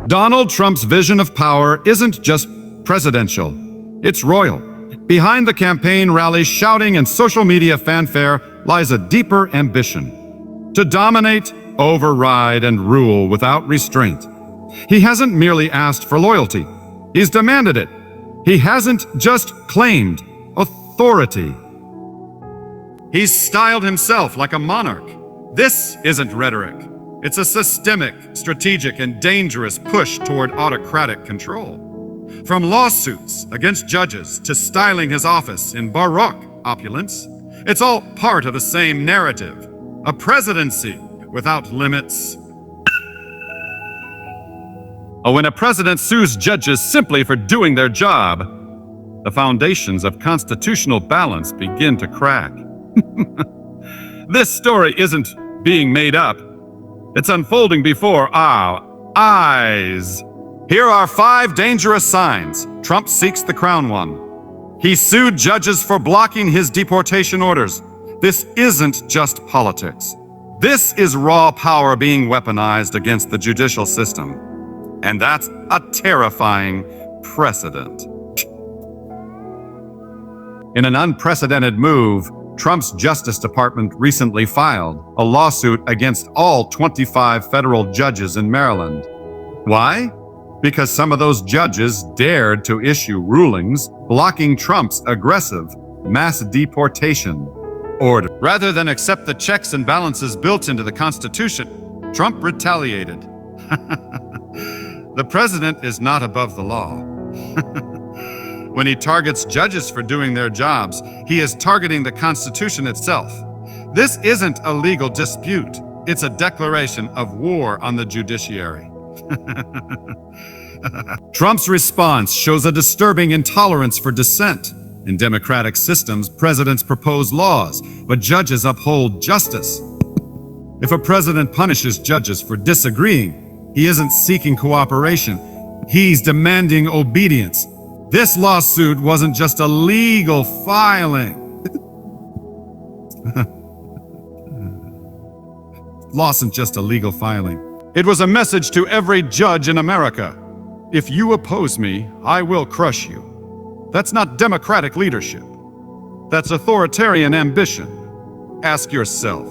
Donald Trump's vision of power isn't just presidential, it's royal. Behind the campaign rallies, shouting, and social media fanfare lies a deeper ambition: to dominate, override, and rule without restraint. He hasn't merely asked for loyalty, he's demanded it. He hasn't just claimed authority. He's styled himself like a monarch. This isn't rhetoric. It's a systemic, strategic, and dangerous push toward autocratic control. From lawsuits against judges to styling his office in Baroque opulence, it's all part of the same narrative: a presidency without limits. When a president sues judges simply for doing their job, the foundations of constitutional balance begin to crack. This story isn't being made up. It's unfolding before our eyes. Here are 5 dangerous signs Trump seeks the crown one. He sued judges for blocking his deportation orders. This isn't just politics. This is raw power being weaponized against the judicial system. And that's a terrifying precedent. In an unprecedented move, Trump's Justice Department recently filed a lawsuit against all 25 federal judges in Maryland. Why? Because some of those judges dared to issue rulings blocking Trump's aggressive mass deportation order. Rather than accept the checks and balances built into the Constitution, Trump retaliated. The president is not above the law. When he targets judges for doing their jobs, he is targeting the Constitution itself. This isn't a legal dispute. It's a declaration of war on the judiciary. Trump's response shows a disturbing intolerance for dissent. In democratic systems, presidents propose laws, but judges uphold justice. If a president punishes judges for disagreeing, he isn't seeking cooperation. He's demanding obedience. This lawsuit wasn't just a legal filing. Wasn't just a legal filing. It was a message to every judge in America. If you oppose me, I will crush you. That's not democratic leadership. That's authoritarian ambition. Ask yourself,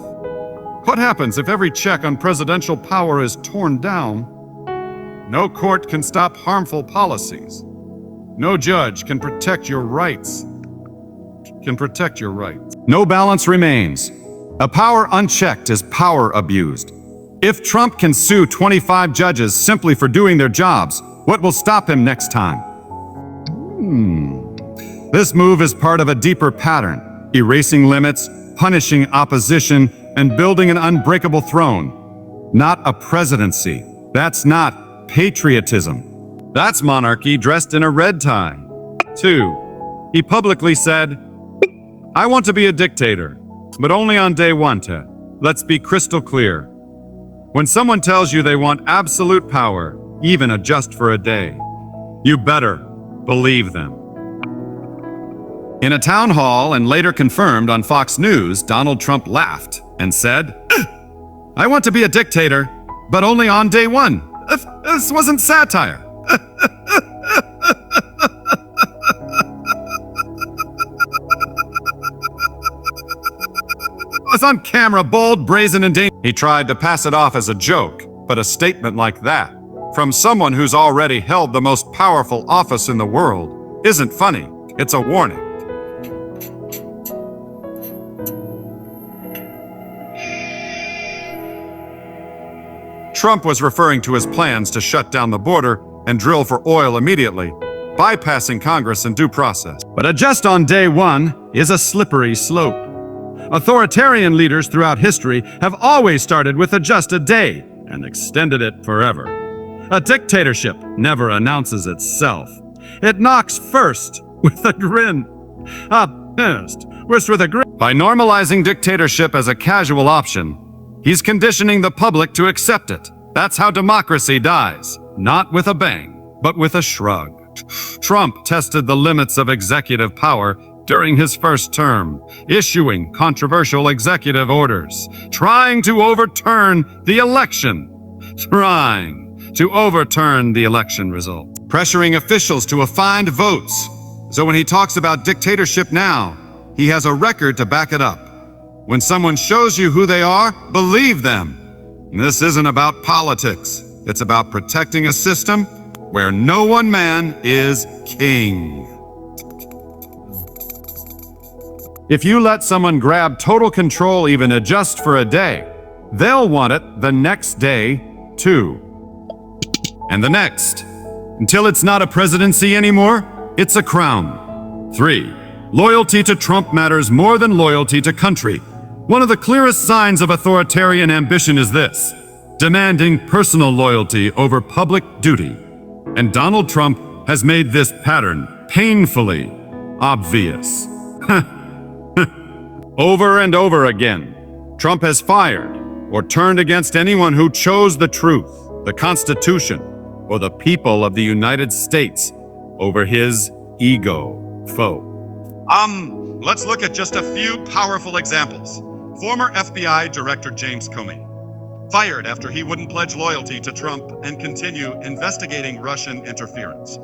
what happens if every check on presidential power is torn down? No court can stop harmful policies. No judge can protect your rights. No balance remains. A power unchecked is power abused. If Trump can sue 25 judges simply for doing their jobs, what will stop him next time? This move is part of a deeper pattern: erasing limits, punishing opposition, and building an unbreakable throne. Not a presidency. That's not patriotism. That's monarchy dressed in a red tie. 2. He publicly said, "I want to be a dictator, but only on day one, Ted." Let's be crystal clear. When someone tells you they want absolute power, even just for a day, you better believe them. In a town hall and later confirmed on Fox News, Donald Trump laughed and said, "I want to be a dictator, but only on day one." This wasn't satire. It was on camera, bold, brazen, and dangerous. He tried to pass it off as a joke, but a statement like that, from someone who's already held the most powerful office in the world, isn't funny. It's a warning. Trump was referring to his plans to shut down the border and drill for oil immediately, bypassing Congress and due process. But a just on day one is a slippery slope. Authoritarian leaders throughout history have always started with a just a day and extended it forever. A dictatorship never announces itself. It knocks first with a grin. With a grin. By normalizing dictatorship as a casual option, he's conditioning the public to accept it. That's how democracy dies. Not with a bang, but with a shrug. Trump tested the limits of executive power during his first term, issuing controversial executive orders, trying to overturn the election, trying to overturn the election result, pressuring officials to find votes. So when he talks about dictatorship now, he has a record to back it up. When someone shows you who they are, believe them. This isn't about politics. It's about protecting a system where no one man is king. If you let someone grab total control even just for a day, they'll want it the next day, too. And the next. Until it's not a presidency anymore, it's a crown. 3. Loyalty to Trump matters more than loyalty to country. One of the clearest signs of authoritarian ambition is this: demanding personal loyalty over public duty. And Donald Trump has made this pattern painfully obvious. Over and over again, Trump has fired or turned against anyone who chose the truth, the Constitution, or the people of the United States over his ego foe. Let's look at just a few powerful examples. Former FBI Director James Comey, fired after he wouldn't pledge loyalty to Trump and continue investigating Russian interference.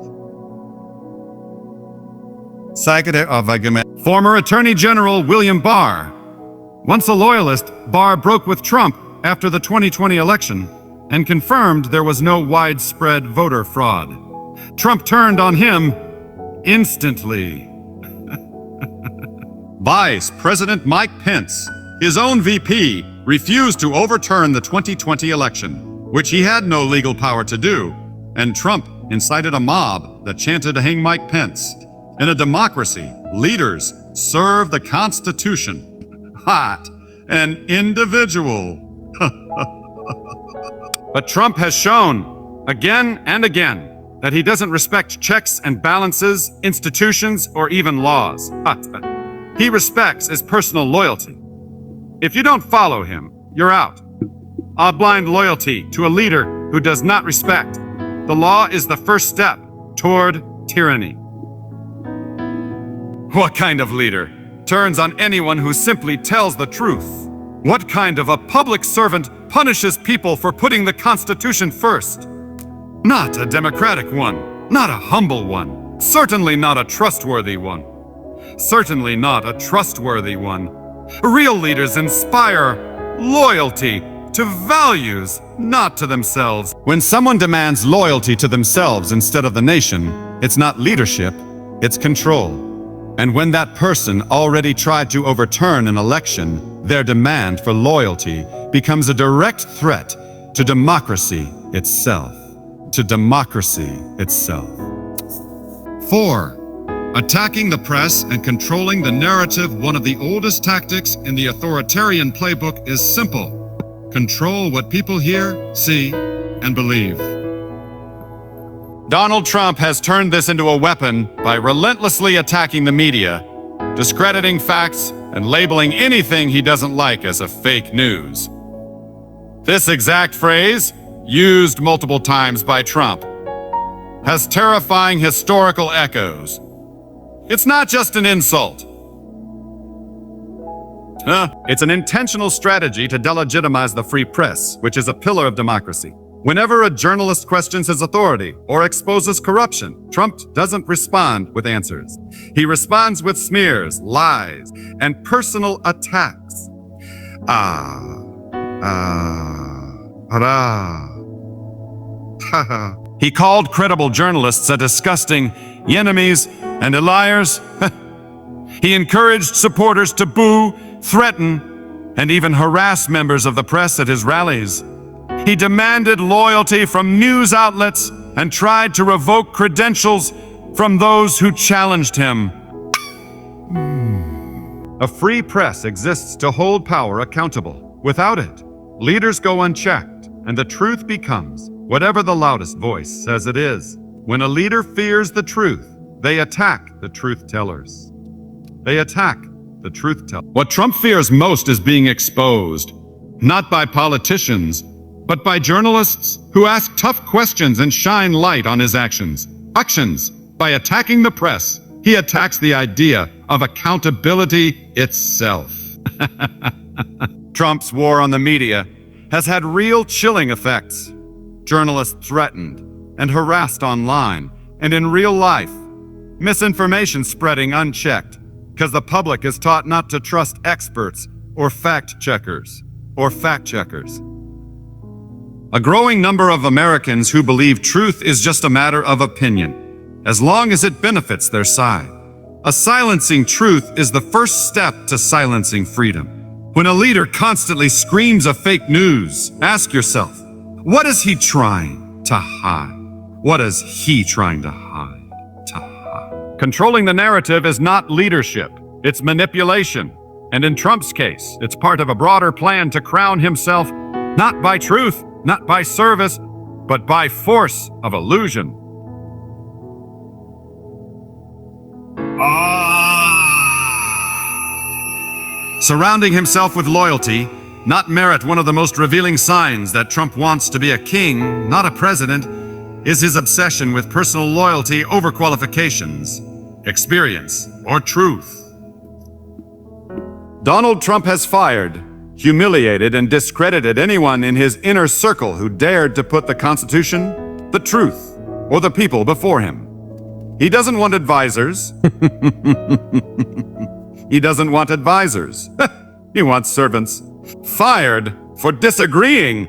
Former Attorney General William Barr. Once a loyalist, Barr broke with Trump after the 2020 election and confirmed there was no widespread voter fraud. Trump turned on him instantly. Vice President Mike Pence, his own VP, refused to overturn the 2020 election, which he had no legal power to do, and Trump incited a mob that chanted "Hang Mike Pence." In a democracy, leaders serve the Constitution, not an individual. But Trump has shown, again and again, that he doesn't respect checks and balances, institutions, or even laws. He respects his personal loyalty. If you don't follow him, you're out. A blind loyalty to a leader who does not respect the law is the first step toward tyranny. What kind of leader turns on anyone who simply tells the truth? What kind of a public servant punishes people for putting the Constitution first? Not a democratic one, not a humble one, certainly not a trustworthy one. Certainly not a trustworthy one. Real leaders inspire loyalty to values, not to themselves. When someone demands loyalty to themselves instead of the nation, it's not leadership, it's control. And when that person already tried to overturn an election, their demand for loyalty becomes a direct threat to democracy itself. To democracy itself. 4. Attacking the press and controlling the narrative. One of the oldest tactics in the authoritarian playbook is simple. Control what people hear, see, and believe. Donald Trump has turned this into a weapon by relentlessly attacking the media, discrediting facts, and labeling anything he doesn't like as a fake news. This exact phrase, used multiple times by Trump, has terrifying historical echoes. It's not just an insult. It's an intentional strategy to delegitimize the free press, which is a pillar of democracy. Whenever a journalist questions his authority or exposes corruption, Trump doesn't respond with answers. He responds with smears, lies, and personal attacks. He called credible journalists a disgusting enemies and liars. He encouraged supporters to boo, threaten, and even harass members of the press at his rallies. He demanded loyalty from news outlets and tried to revoke credentials from those who challenged him. A free press exists to hold power accountable. Without it, leaders go unchecked, and the truth becomes whatever the loudest voice says it is. When a leader fears the truth, they attack the truth tellers. They attack the truth tellers. What Trump fears most is being exposed, not by politicians, but by journalists who ask tough questions and shine light on his actions. By attacking the press, he attacks the idea of accountability itself. Trump's war on the media has had real chilling effects. journalists threatened and harassed online and in real life, misinformation spreading unchecked because the public is taught not to trust experts or fact checkers. A growing number of Americans who believe truth is just a matter of opinion, as long as it benefits their side. Silencing truth is the first step to silencing freedom. When a leader constantly screams of fake news, ask yourself, what is he trying to hide? What is he trying to hide? Controlling the narrative is not leadership, it's manipulation. And in Trump's case, it's part of a broader plan to crown himself not by truth, not by service, but by force of illusion. Surrounding himself with loyalty, not merit, one of the most revealing signs that Trump wants to be a king, not a president, is his obsession with personal loyalty over qualifications, experience, or truth. Donald Trump has fired, humiliated, and discredited anyone in his inner circle who dared to put the Constitution, the truth, or the people before him. He doesn't want advisors. He doesn't want advisors. He wants servants. Fired for disagreeing.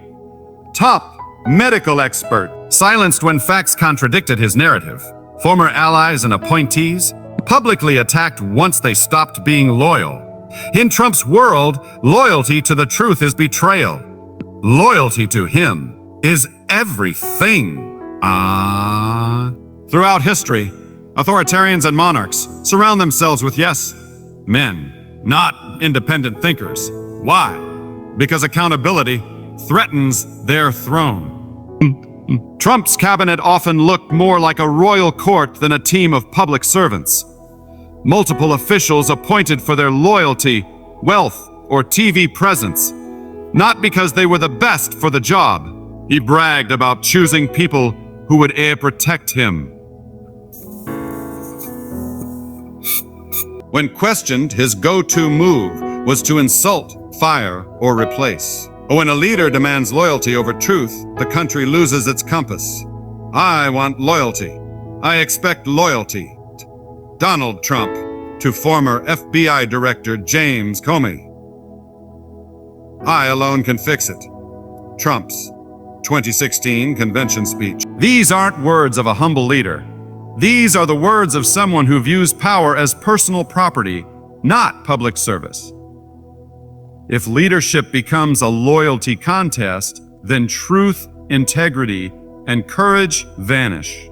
Top medical expert. Silenced when facts contradicted his narrative. Former allies and appointees publicly attacked once they stopped being loyal. In Trump's world, loyalty to the truth is betrayal. Loyalty to him is everything. Throughout history, authoritarians and monarchs surround themselves with men, not independent thinkers. Why? Because accountability threatens their throne. Trump's cabinet often looked more like a royal court than a team of public servants. Multiple officials appointed for their loyalty, wealth, or TV presence, not because they were the best for the job. He bragged about choosing people who would protect him. When questioned, his go-to move was to insult, fire, or replace. When a leader demands loyalty over truth, the country loses its compass. I want loyalty. I expect loyalty. Donald Trump to former FBI Director James Comey. I alone can fix it. Trump's 2016 convention speech. These aren't words of a humble leader. These are the words of someone who views power as personal property, not public service. If leadership becomes a loyalty contest, then truth, integrity, and courage vanish.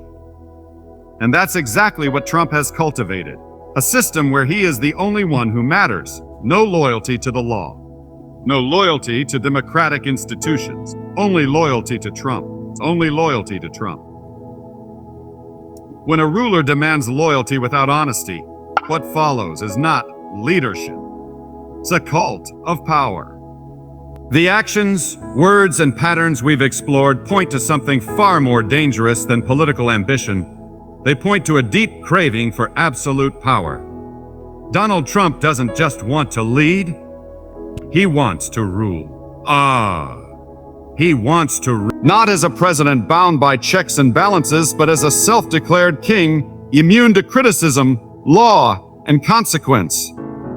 And that's exactly what Trump has cultivated. A system where he is the only one who matters. No loyalty to the law. No loyalty to democratic institutions. Only loyalty to Trump. Only loyalty to Trump. When a ruler demands loyalty without honesty, what follows is not leadership. It's a cult of power. The actions, words, and patterns we've explored point to something far more dangerous than political ambition. They point to a deep craving for absolute power. Donald Trump doesn't just want to lead, he wants to rule. He wants to rule. Not as a president bound by checks and balances, but as a self-declared king, immune to criticism, law, and consequence.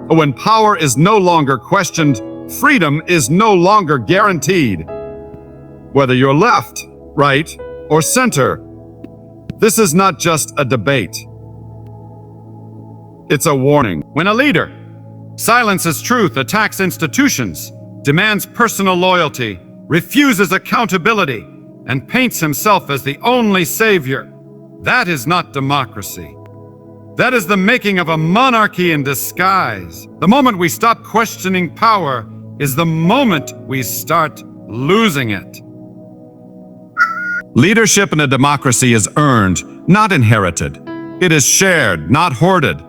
When power is no longer questioned, freedom is no longer guaranteed. Whether you're left, right, or center, this is not just a debate. It's a warning. When a leader silences truth, attacks institutions, demands personal loyalty, refuses accountability, and paints himself as the only savior, that is not democracy. That is the making of a monarchy in disguise. The moment we stop questioning power is the moment we start losing it. Leadership in a democracy is earned, not inherited. It is shared, not hoarded.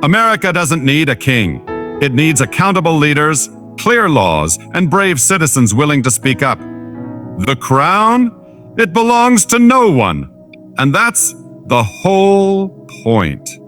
America doesn't need a king. It needs accountable leaders, clear laws, and brave citizens willing to speak up. The crown, it belongs to no one. And that's the whole point.